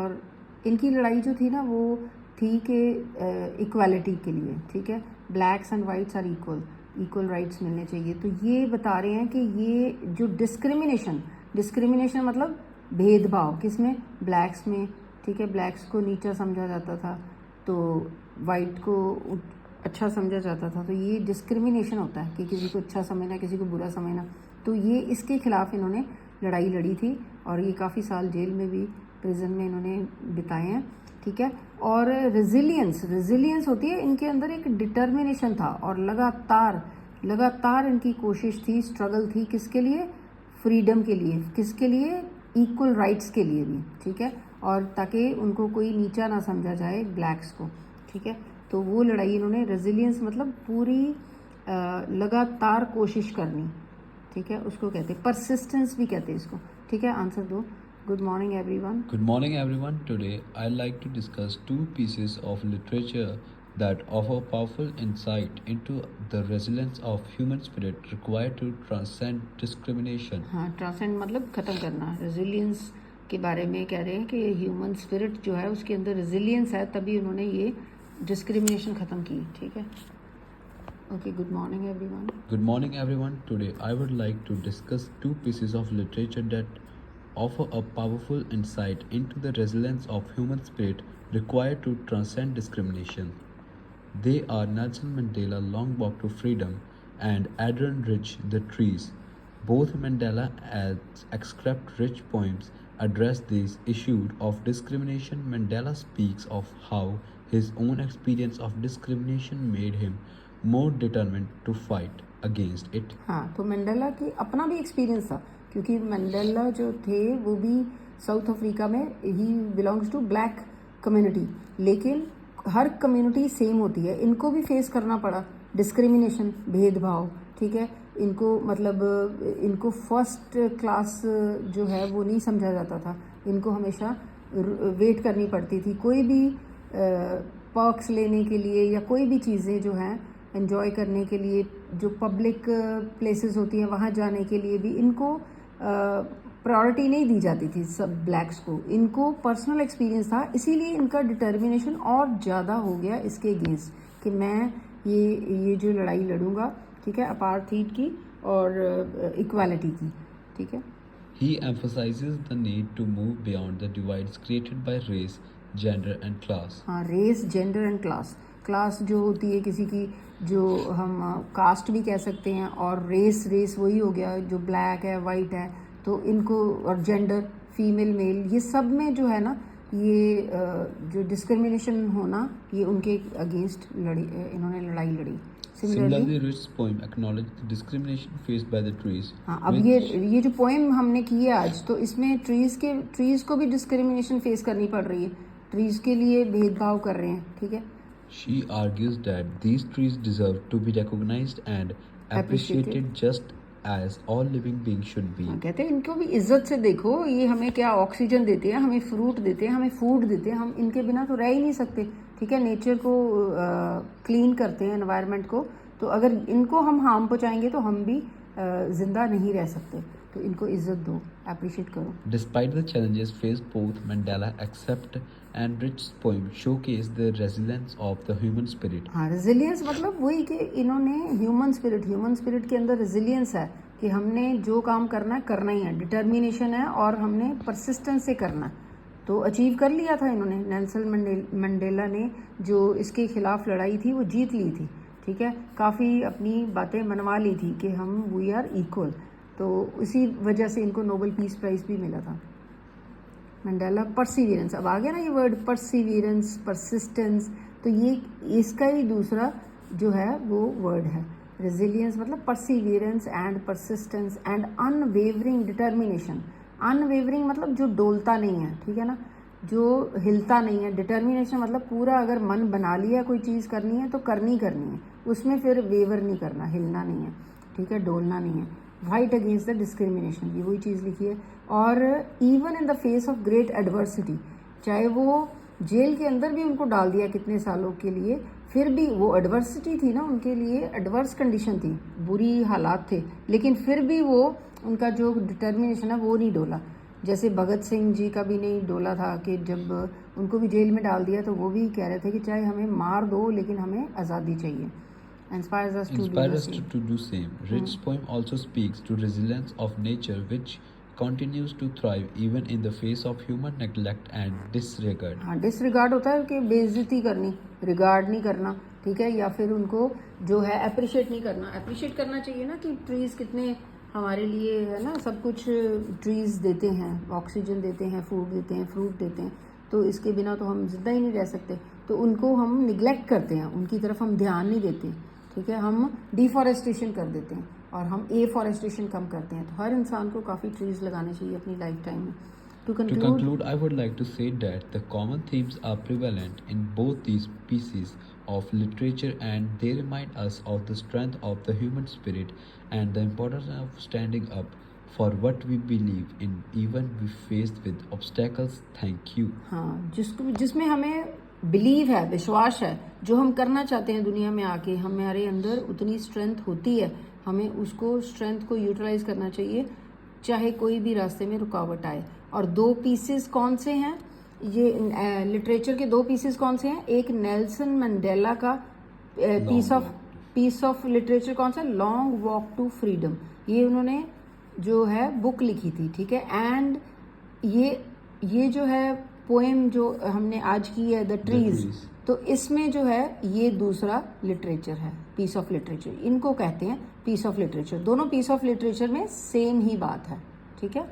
और इनकी लड़ाई जो थी ना वो थी कि इक्वालिटी के लिए, ठीक है, blacks and whites are equal rights मिलने चाहिए। तो ये बता रहे हैं कि ये जो डिस्क्रिमिनेशन मतलब भेदभाव, किसमें, ब्लैक्स में, ठीक है, ब्लैक्स को नीचा समझा जाता था तो वाइट को अच्छा समझा जाता था। तो ये डिस्क्रिमिनेशन होता है कि किसी को अच्छा समझना, किसी को बुरा समझना। तो ये इसके खिलाफ इन्होंने लड़ाई लड़ी थी और ये काफ़ी साल जेल में भी, प्रिजन में इन्होंने बिताए हैं, ठीक है। और रेजिलियंस होती है, इनके अंदर एक डिटर्मिनेशन था और लगातार इनकी कोशिश थी, स्ट्रगल थी, किसके लिए, फ्रीडम के लिए, किसके लिए, इक्वल राइट्स के लिए भी, ठीक है, और ताकि उनको कोई नीचा ना समझा जाए ब्लैक्स को, ठीक है। तो वो लड़ाई इन्होंने, रेजिलियंस मतलब पूरी लगातार कोशिश करनी, ठीक है, उसको कहते हैं, परसिस्टेंस भी कहते हैं इसको, ठीक है। आंसर दो। Good morning everyone. Good morning, everyone. Today, I'd like to discuss two pieces of literature that offer powerful insight into the resilience of human spirit required to transcend discrimination. हाँ, transcend मतलब ख़त्म करना। Resilience के बारे में कह रहे हैं कि ह्यूमन स्पिरिट जो है उसके अंदर रेजिलियंस है, तभी उन्होंने ये डिस्क्रिमिनेशन ख़त्म की, ठीक है। Okay, good morning everyone. Good morning, everyone. Today, I would like to discuss two pieces of literature that offer a powerful insight into the resilience of human spirit required to transcend discrimination. They are Nelson Mandela Long Walk to Freedom and Adrian Rich The Trees. Both Mandela as excerpt-rich poems address these issues of discrimination. Mandela speaks of how his own experience of discrimination made him more determined to fight against it. हाँ, तो Mandela की अपना भी experience था, क्योंकि Mandela जो थे वो भी साउथ अफ्रीका में, he belongs to black community, लेकिन हर कम्युनिटी सेम होती है, इनको भी फेस करना पड़ा डिस्क्रिमिनेशन, भेदभाव, ठीक है। इनको मतलब इनको फर्स्ट क्लास जो है वो नहीं समझा जाता था, इनको हमेशा वेट करनी पड़ती थी, कोई भी पर्क्स लेने के लिए या कोई भी चीज़ें जो हैं एंजॉय करने के लिए, जो पब्लिक प्लेसेस होती हैं वहाँ जाने के लिए भी इनको प्रायोरिटी नहीं दी जाती थी सब ब्लैक्स को। इनको पर्सनल एक्सपीरियंस था, इसीलिए इनका डिटर्मिनेशन और ज़्यादा हो गया इसके अगेंस्ट कि मैं ये जो लड़ाई लड़ूंगा, ठीक है, अपार्थाइड की और इक्वालिटी की, ठीक है। He emphasizes the need to move beyond the divides created by race, gender and class. हाँ, रेस, जेंडर एंड क्लास जो होती है किसी की, जो हम कास्ट भी कह सकते हैं, और रेस वही हो गया जो ब्लैक है, वाइट है, तो इनको, और जेंडर, फीमेल मेल, ये सब में जो है ना, ये जो डिस्क्रिमिनेशन होना, ये उनके अगेंस्ट इन्होंने लड़ाई लड़ी। Similarly, Rich's poem acknowledged the discrimination faced by the trees. हाँ, अब ये जो पोएम हमने की है आज, तो इसमें ट्रीज को भी डिस्क्रिमिनेशन फेस करनी पड़ रही है, ट्रीज के लिए भेदभाव कर रहे हैं, ठीक है। She argues that these trees deserve to be recognized and appreciated just as all living beings should be. हाँ, कहते हैं इनको भी इज्जत से देखो, ये हमें क्या ऑक्सीजन देते हैं, हमें फ्रूट देते हैं, हमें फूड देते हैं, हम इनके बिना तो रह ही नहीं सकते, ठीक है। नेचर को क्लीन करते हैं, एनवायरनमेंट को, तो अगर इनको हम हार्म पहुँचाएंगे तो हम भी जिंदा नहीं रह सकते, तो इनको इज्जत दो, अप्रिशिएट करो। Despite the challenges faced, both Mandela accept and Rich's poem showcase the resilience of the human spirit. हाँ, रेजिलियंस मतलब वही कि इन्होंने ह्यूमन स्पिरिट के अंदर रेजिलियंस है कि हमने जो काम करना ही है, डिटर्मिनेशन है, और हमने परसिस्टेंस से करना है, तो अचीव कर लिया था इन्होंने। नेल्सन मंडेला ने जो इसके खिलाफ लड़ाई थी वो जीत ली थी, ठीक है, काफ़ी अपनी बातें मनवा ली थी कि हम वी आर इक्वल, तो इसी वजह से इनको नोबेल पीस प्राइज़ भी मिला था। मंडेला परसिवियरेंस, अब आ गया ना ये वर्ड परसिवियरेंस, परसिस्टेंस, तो ये इसका ही दूसरा जो है वो वर्ड है। रेजिलियंस मतलब Perseverance and persistence and unwavering determination. Unwavering मतलब जो डोलता नहीं है, ठीक है ना, जो हिलता नहीं है। डिटर्मिनेशन मतलब पूरा अगर मन बना लिया कोई चीज़ करनी है तो करनी है, उसमें फिर वेवर नहीं करना, हिलना नहीं है, ठीक है, डोलना नहीं है। फाइट अगेंस्ट द डिस्क्रिमिनेशन, ये वही चीज़ लिखी है। और even in the face of great adversity, चाहे वो जेल के अंदर भी उनको डाल दिया कितने सालों के लिए, फिर भी वो एडवर्सिटी थी ना उनके लिए, एडवर्स कंडीशन थी, बुरी हालात थे, लेकिन फिर भी वो उनका जो डिटर्मिनेशन है वो नहीं डोला। जैसे भगत सिंह जी का भी नहीं डोला था कि जब उनको भी जेल में डाल दिया तो वो भी कह रहे थे कि चाहे हमें मार दो लेकिन हमें आज़ादी चाहिए. Inspires us to do Inspire the us same. to do same. Rich's poem also speaks to resilience of nature which continues to thrive even in the face of human neglect and disregard. हाँ, disregard होता है कि बेइज्जती करनी, regard नहीं करना, ठीक है, या फिर उनको जो है अप्रिशिएट नहीं करना. अप्रिशिएट करना चाहिए ना कि ट्रीज़ कितने हमारे लिए है ना, सब कुछ ट्रीज़ देते हैं, ऑक्सीजन देते हैं, फूड देते हैं, फ्रूट देते हैं, तो इसके बिना तो हम जिंदा ही नहीं रह सकते. तो उनको हम निगलेक्ट करते हैं, उनकी तरफ हम ध्यान नहीं देते, ठीक है, हम डिफॉरेस्टेशन कर देते हैं और हम एफॉरेस्टेशन कम करते हैं. तो हर इंसान को काफ़ी ट्रीज़ लगाने चाहिए अपनी लाइफ टाइम में. To To conclude, I would like to say that the common themes are prevalent in both these pieces of literature and they remind us of the strength of the human spirit and the importance of standing up for what we believe in even we faced with obstacles. Thank you. हाँ, जिसमें हमें believe है, विश्वास है, जो हम करना चाहते हैं दुनिया में आके हमारे अंदर उतनी स्ट्रेंथ होती है, हमें उसको स्ट्रेंथ को यूटिलाइज करना चाहिए चाहे कोई भी रास्ते में रुकावट आए. और दो पीसेस कौन से हैं, ये लिटरेचर के दो पीसेस कौन से हैं, एक नेल्सन मंडेला का पीस ऑफ लिटरेचर कौन सा, लॉन्ग वॉक टू फ्रीडम, ये उन्होंने जो है बुक लिखी थी, ठीक है. एंड ये जो है पोएम जो हमने आज की है द ट्रीज, तो इसमें जो है ये दूसरा लिटरेचर है, पीस ऑफ लिटरेचर, इनको कहते हैं पीस ऑफ लिटरेचर. दोनों पीस ऑफ लिटरेचर में सेम ही बात है, ठीक है.